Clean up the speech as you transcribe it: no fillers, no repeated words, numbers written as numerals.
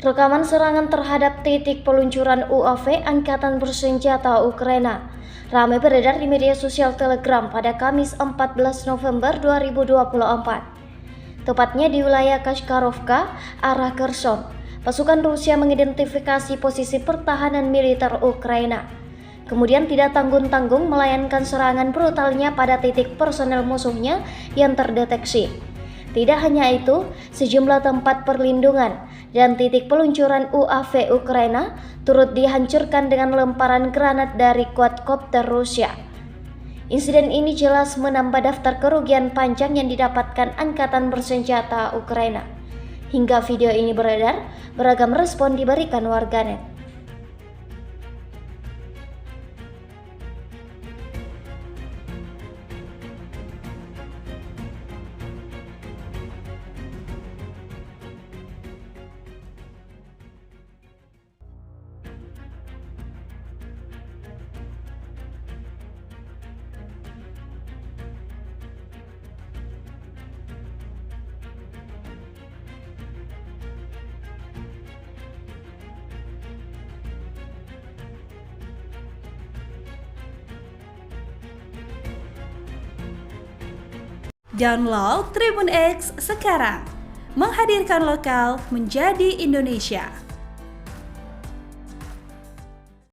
Rekaman serangan terhadap titik peluncuran UAV Angkatan Bersenjata Ukraina ramai beredar di media sosial Telegram pada Kamis 14 November 2024. Tepatnya di wilayah Kashkarovka, arah Kherson, pasukan Rusia mengidentifikasi posisi pertahanan militer Ukraina. Kemudian tidak tanggung-tanggung melayangkan serangan brutalnya pada titik personel musuhnya yang terdeteksi. Tidak hanya itu, sejumlah tempat perlindungan dan titik peluncuran UAV Ukraina turut dihancurkan dengan lemparan granat dari quadcopter Rusia. Insiden ini jelas menambah daftar kerugian panjang yang didapatkan Angkatan Bersenjata Ukraina. Hingga video ini beredar, beragam respon diberikan warganet. Download Tribun X sekarang, menghadirkan lokal menjadi Indonesia.